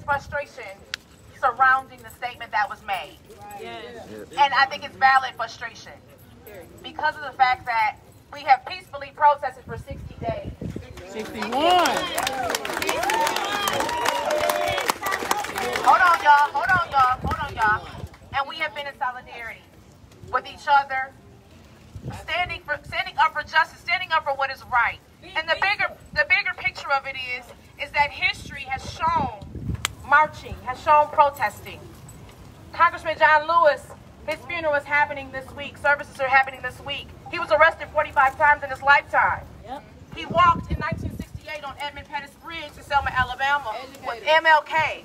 frustration surrounding the statement that was made. Yes. And I think it's valid frustration because of the fact that we have peacefully protested for 60 days. 61. Hold on, y'all. Hold on, y'all. Hold on, y'all. And we have been in solidarity with each other, standing up for justice, standing up for what is right. And the bigger picture of it is that history has shown marching, has shown protesting. Congressman John Lewis, his funeral is happening this week. Services are happening this week. He was arrested 45 times in his lifetime. Yep. He walked in 1968 on Edmund Pettus Bridge in Selma, Alabama with MLK.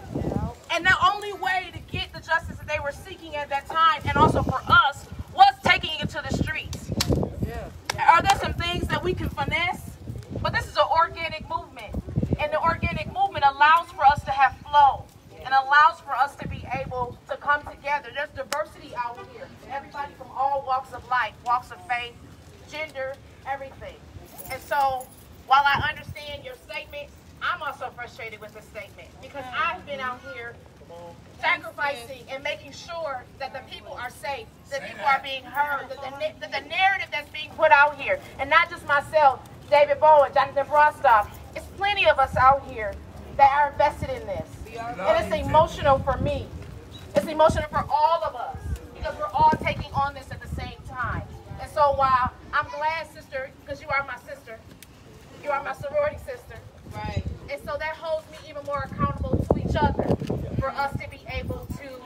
And the only way to get the justice that they were seeking at that time, and also for us, was taking it to the streets. Yeah. Are there some things that we can finesse? But this is an organic movement. And the organic movement allows for us to have flow. And allows for us to be able to come together. There's diversity out here. Everybody from all walks of life, walks of faith, gender, everything. And so, while I understand your statement, I'm also frustrated with this statement because I've been out here sacrificing and making sure that the people are safe, that people are being heard, that the narrative that's being put out here, and not just myself, David Bowen, Jonathan Brostoff, it's plenty of us out here that are invested in this. And it's emotional for me. It's emotional for all of us because we're all taking on this at the same time. And so while I'm glad, sister, because you are my sister, you are my sorority sister. Right. And so that holds me even more accountable to each other for us to be able to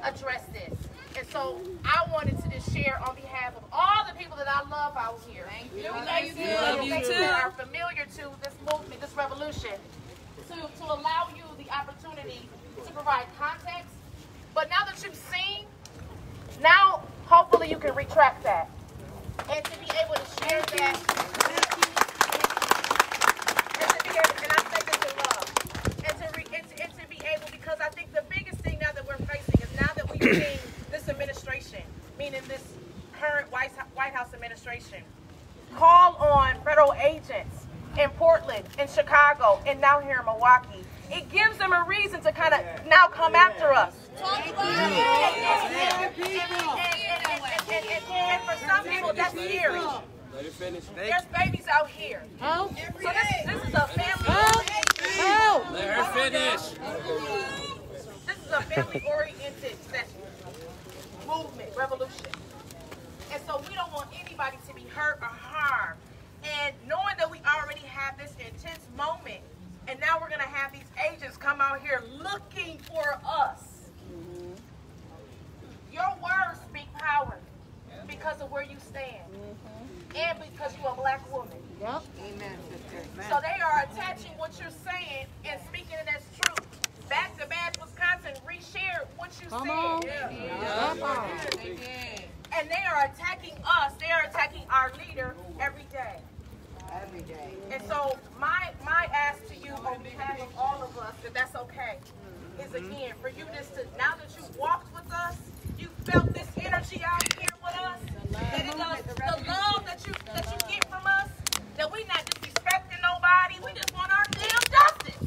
address this. And so I wanted to just share on behalf of all the people that I love out here. Thank you. That are familiar to this movement, this revolution, to allow you the opportunity to provide context. But now that you've seen, now hopefully you can retract that. And to be able to share that. And to be able, and I say this in love. And to be able, because I think the biggest thing now that we're facing is now that we've seen this administration, meaning this current White House administration, call on federal agents in Portland, in Chicago, and now here in Milwaukee. It gives them a reason to kind of now come after us. And for some people, that's scary. Let it finish. There's babies out here. So this is a family. Let her finish. This is a family-oriented movement, revolution. And so we don't want anybody to be hurt or harmed. And knowing that we already have this intense moment, and now we're going to have these agents come out here looking for us. Your words speak power because of where you stand. And because you're a black woman. Yep. Amen, sister. So they are attaching what you're saying and speaking it as truth. Back to Bad Wisconsin, reshare what you Come said. on. And they are attacking us. They are attacking our leader every day. Every day. And so my ask to you on behalf of all of us, if that's okay, is again for you just to, now that you've walked with us, you felt this energy out here with us, the love that you get from us, that we not disrespecting nobody, we just want our damn justice.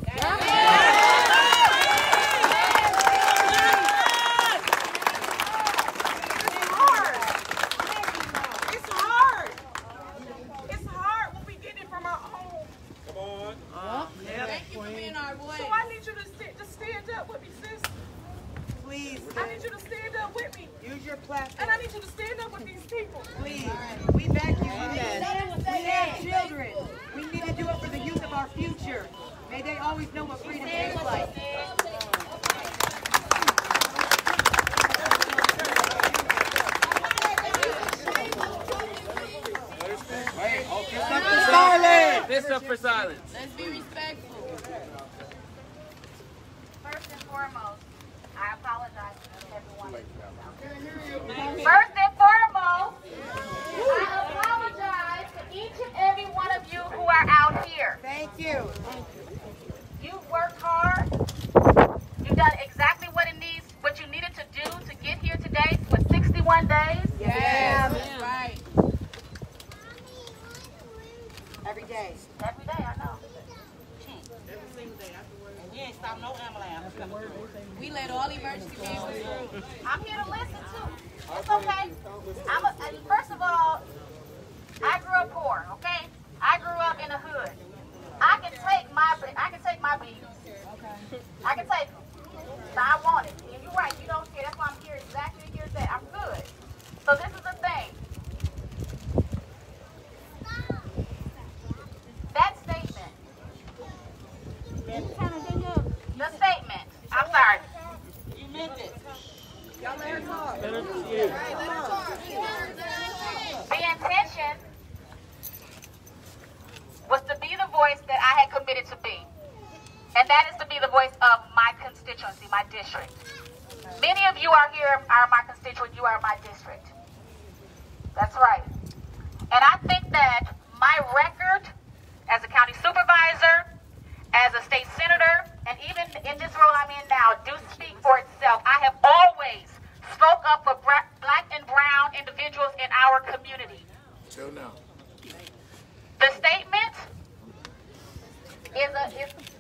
It's hard when we get it from our own. Come on. Thank you for being our voice. So I need you to stand up with me, sis. Please. I need you to stand up with me. Use your platform. And I need you to stand up with these people. Please. We back you in that. We have children. We need to do it for the youth of our future. May they always know what freedom tastes like. Fist up for silence. Let's be respectful. First and foremost, I apologize to everyone. First and foremost, I apologize to each and every one of you who are out here. Thank you. You've worked hard. You've done exactly what you needed to do to get here today for 61 days. Yes. Right. Every day. Every day, I know. Every single day. And we ain't stopped no We let all emergency vehicles through. I'm here to listen too. It's okay. First of all, I grew up poor, okay? I grew up in the hood. I can take my beat. I can take it. So I want it. And you're right, you don't care. That's why I'm here exactly to hear that. I'm good. So this is the thing. That statement. The statement. I'm sorry. You meant it. The intention was to be the voice that I had committed to be. And that is to be the voice of my constituency, my district. Many of you are here, are my constituent, you are my district. That's right. And I think that my record as a county supervisor, as a state senator, and even in this role I'm in now, do speak for itself. I have always spoke up for black and brown individuals in our community. Till now. The statement is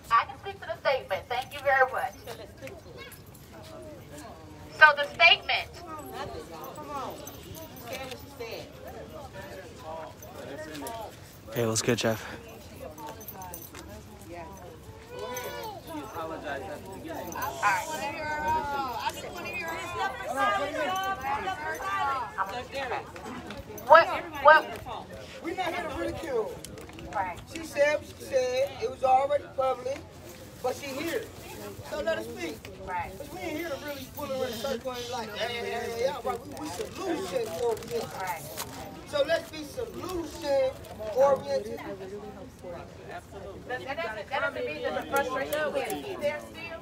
I can speak to the statement. Thank you very much. So the statement. Okay, let's go, Jeff. What? We're not going to ridicule. Right. She said what she said. It was already public, but she here. So let her speak. Right. Because we ain't here to really pull her in a circle and like, yeah. Right. We solution oriented. Right. So let's be solution oriented. That doesn't mean that the frustration can't be there still,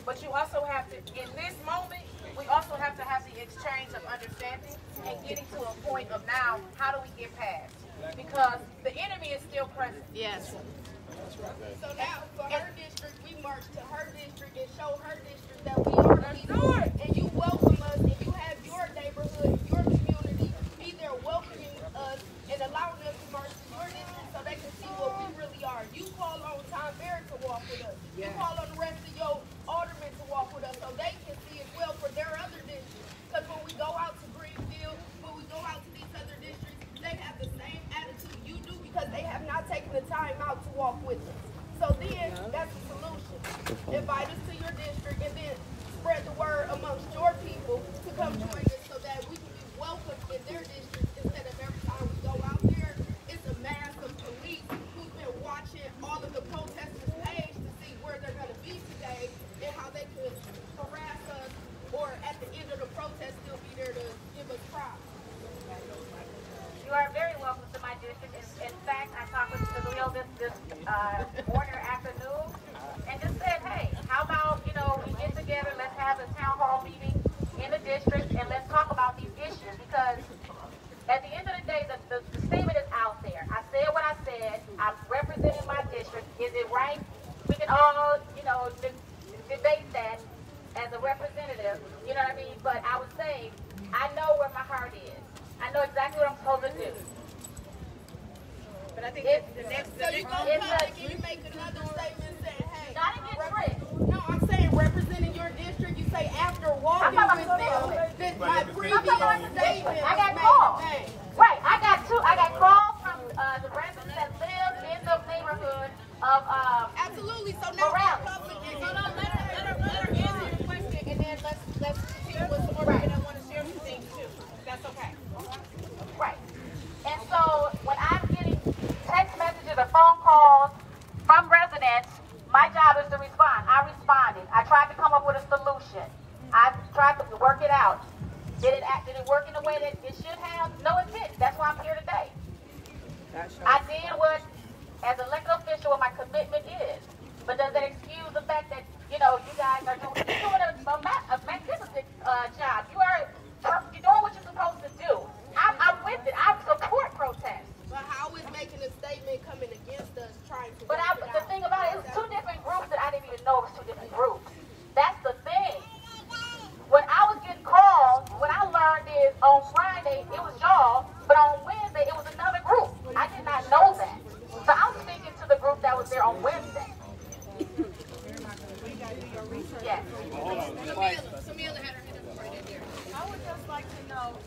but you also have to, in this moment, we also have to have the exchange of understanding and getting to a point of now, how do we get past? Because the enemy is still present. Yes. So now, for her district, we march to her district and show her district that we are people. And you welcome us, and you have your neighborhood, your community, be there welcoming us and allowing us to march to your district so they can see what we really are. You call on Tom Barrett to walk with us. You call on the rest of your aldermen to walk with us so they can see as well for their other districts. Because when we go out to Greenfield, when we go out to these other districts, they have the same attitude you do because they have not taken the time out to walk with us. So then, that's the solution. Invite us to your district and then spread the word amongst your people to come join us so that we can be welcomed in their districts instead of every time we go out there, it's a mass of police who's been watching all of the protesters' page to see where they're going to be today and how they could harass us or at the end of the protest still be there to give us props. You are very welcome to my district. In fact, I talked with Khalil this morning or afternoon and just said, hey, how about, we get together, let's have a town hall meeting in the district and let's talk about these issues because at the end of the day, the statement is out there. I said what I said. I'm representing my district. Is it right? We can all, debate that as a representative, you know what I mean? But I would say, I know where my heart is. I know exactly what I'm supposed to do. But I think the next... So you go public and you make another statement saying, hey... Gotta get tricked. No, I'm saying representing your district, you say after walking with them, that my previous statement I got was calls. made in vain. Right, I got calls from the residents that live in the neighborhood of Absolutely. So now Morales. we're public and So no, let her answer your question, and then let's continue with some more people that want to share some things too. That's okay. Right. And so when I'm getting text messages or phone calls from residents, my job is to respond. I responded. I tried to come up with a solution. I tried to work it out. Did it work in the way that it should have? No, it didn't. That's why I'm here today. I did what, as an elected official, what my commitment is. But does that excuse the fact that, you guys are doing a magnificent job? You're doing what you're supposed to do. I'm with it. I support protest. But how is making a statement coming against us trying to But work it the out? thing about it, it's two different groups that I didn't even know it was two different groups. That's the thing. When I was getting calls, what I learned is on Friday it was y'all, but on Wednesday it was another group. I did not know that. So I'm speaking to the group that was there on Wednesday. Yes. Samila had her hand up right in there. I would just like to know,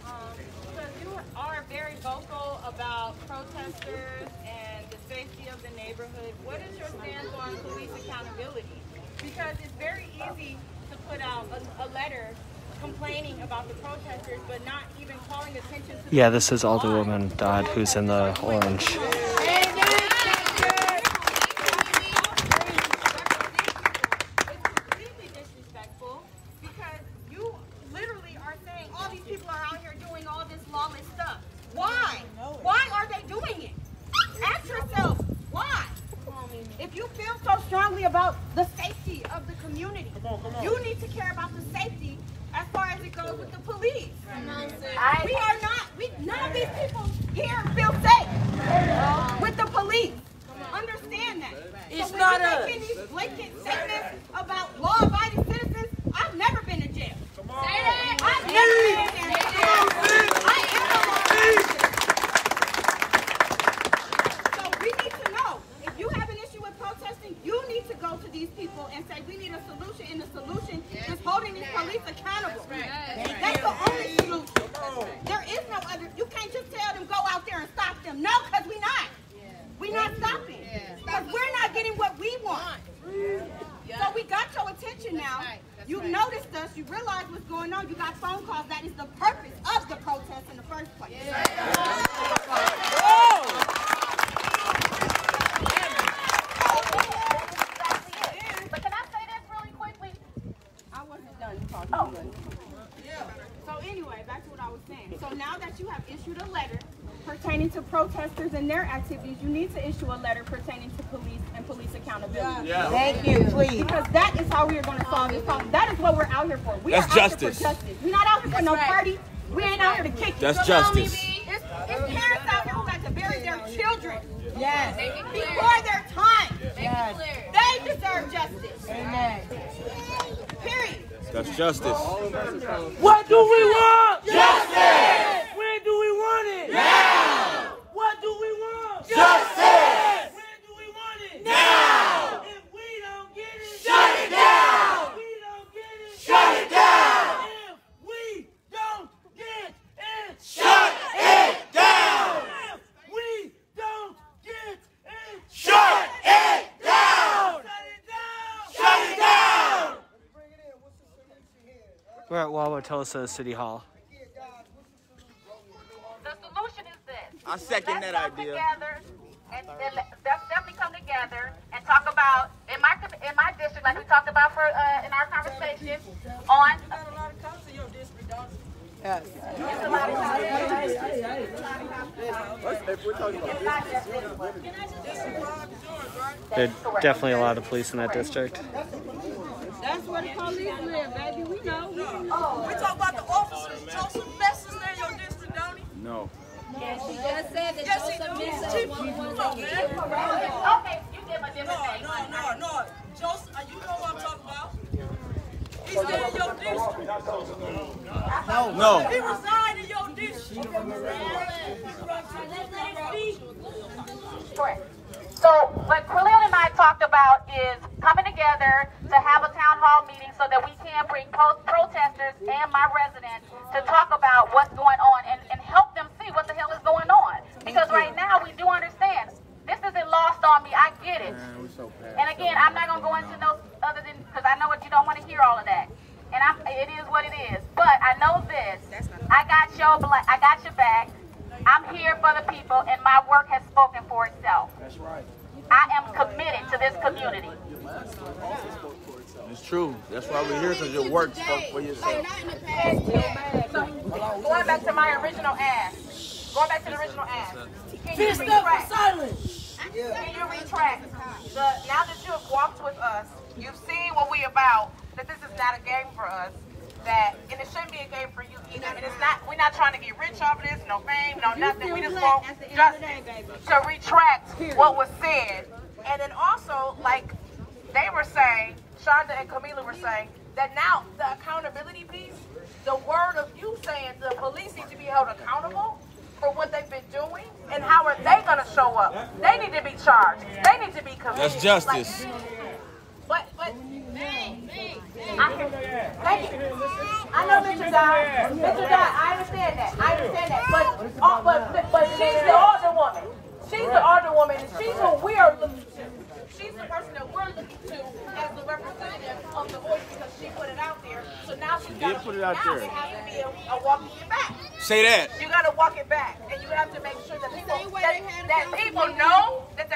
because you are very vocal about protesters and the safety of the neighborhood, what is your stance on police accountability? Because it's very easy to put out a letter complaining about the protesters, but not even calling attention to Yeah, this is Alderwoman Dodd, who's in the orange. About the safety of the community. You need to care about the safety as far as it goes with the police. None of these people here feel safe with the police. Understand that. It's so not us. Making these blatant statements about law-abiding citizens, I've never been to jail. I've never been to jail. I am a law-abiding citizen. So we need to know, if you have an issue with protesting, you need to go to these people and say, we need a solution, and the solution is holding these police accountable. That's the only solution. There is no other. You can't just tell them, go out there and stop them. No, because we're not. We're not stopping. Because we're not getting what we want. So we got your attention now. You noticed us. You realize what's going on. You got phone calls. That is the purpose of the protest in the first place. But can I say this really quickly? I wasn't done talking. So anyway, back to what I was saying. So now that you have issued a letter pertaining to protesters and their activities, you need to issue a letter pertaining to police and police accountability. Yeah. Thank you, please. Because that is how we are going to solve this problem. That is what we're out here for. We are out here for justice. We're not out here for no party. We ain't out here to kick it. That's justice. It's parents out here who got to bury their children. Yes. Before their time. Yes. They deserve justice. Amen. Period. That's justice. What do we want? Justice! When do we want it? Now! What do we want? Justice! When do we want it? Now! If we don't get it, shut it down! If we don't get it, shut it down! If we don't get it, shut it down! If we don't get it, shut it down! Shut it down! Shut it down! We're at Wauwatosa City Hall. The solution is this. I second that idea. Let's definitely come together and talk about, in my district, like we talked about in our conversation, on... Yes. There are definitely a lot of police in that district. That's where the police live, baby. We know. We talk about the officers. Joseph Best is in your district, don't he? No. Yeah, she just said that Joseph Missa is one Okay, you give a different name. No. Joseph, you know what I'm talking about? He's in your district. No. He resides in your district. Correct. So what Quillian and I talked about is coming together to have a town hall meeting so that we can bring protesters and my residents to talk about what's going on and help them see what the hell is going on. Because right now we do understand. This isn't lost on me. I get it. And again, I'm not going to go into no other than, because I know what you don't want to hear all of that. And it is what it is. But I know this. I got your back. I'm here for the people, and my work has spoken for itself. That's right. I am committed to this community. It's true. That's why we're here, because your work spoke for yourself. So, going back to my original ask. Going back to the original ask. Can you retract? Now that you have walked with us, you've seen what we about, that this is not a game for us. And it shouldn't be a game for you either. And it's not. We're not trying to get rich off of this. No fame, no nothing. We just want justice to retract what was said. And then also, like they were saying, Shonda and Camila were saying, that now the accountability piece, the word of you saying the police need to be held accountable for what they've been doing, and how are they going to show up? They need to be charged. They need to be committed. That's justice. But Thank you. I know Mr. Dodd. Mr. Dodd, I understand that. But she's the older woman. She's the older woman, and she's who we are looking to. She's the person that we're looking to as the representative of the voice because she put it out there. So now she's got to put it out there. It has to be a walking it back. Say that. You got to walk it back, and you have to make sure that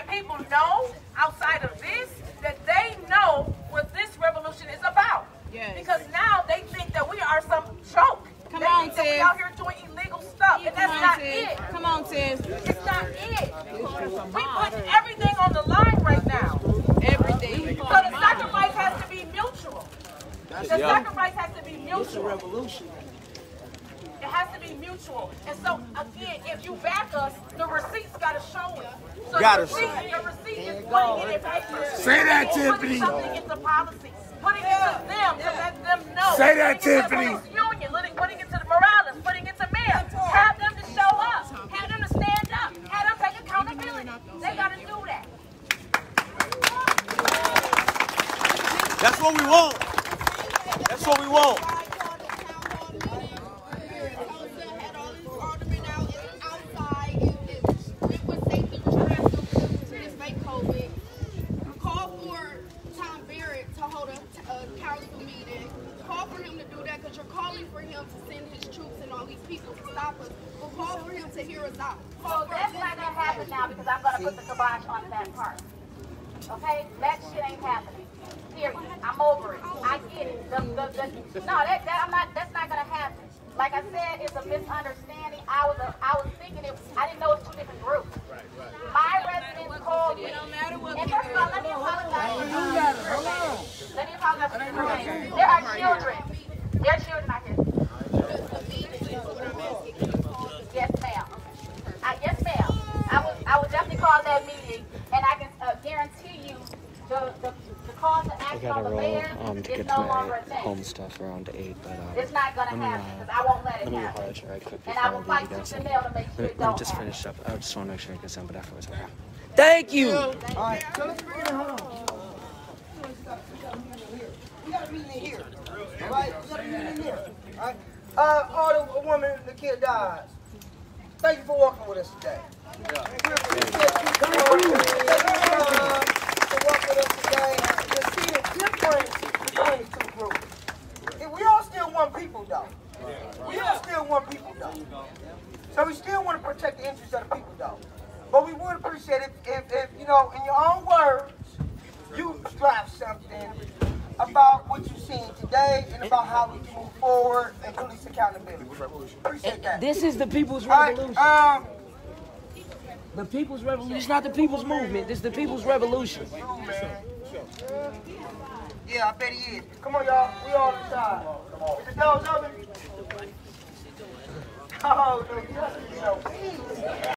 people know outside of this that they know what this revolution is about. Yes. Because now they think that we are some joke. Come on, Tiz. We out here doing illegal stuff, and that's not it. Come on, Tiz. It's not it. We put everything on the line right now. Everything. So the sacrifice has to be mutual. The sacrifice has to be mutual. It's a revolution. It has to be mutual. And so, again, if you back us, the receipts got to show it. So the receipt is putting it in paper. Say that, Tiffany. Putting something into policy. Putting it to them to let them know. Say that, Tiffany. Union, putting it to the Morales, putting it to mayor. Have them to show up. Have them to stand up. Have them take accountability. They got to do that. That's what we want. That's what we want. Council meeting. Call for him to do that because you're calling for him to send his troops and all these people to stop us. But call for him to hear us out. So that's not going to happen now because I'm going to put the kibosh on that part. Okay? That shit ain't happening. Period. I'm over it. I get it. I'm not, that's not going to happen. Like I said, it's a misunderstanding. I was thinking I didn't know it was two different groups. My residents called me. And first of all, let me apologize. Let me apologize for this. There are children. There are children out here. Yes, ma'am. Yes, ma'am. I would definitely call that meeting, and I can guarantee you the call to action on the mayor is no longer a thing. Home stuff around 8, but it's not going to happen because I won't let it happen. Apologize right quick and I will fight tooth and nail to make sure it let don't me just happen. finish up. I just want to make sure I get some, but afterwards, okay. Thank you. All right, so let's bring it. Hold on. We got a meeting in here. All right, we got a meeting in here. All right. All the woman, the kid dies. Thank you for walking with us today. We appreciate you for walking with us today. To see the difference between the two groups. We all still want people, though. We all still want people, though. So we still want to protect the interests of the people, though. But we would appreciate it if you know, in your own words, you strive something about what you've seen today and about how we can move forward and police accountability. Appreciate that. This is the people's revolution. The people's revolution. It's not the people's movement. This is the people's revolution. Yeah, I bet he is. Come on, y'all. We all inside. Is the doors open? Oh, no, you know.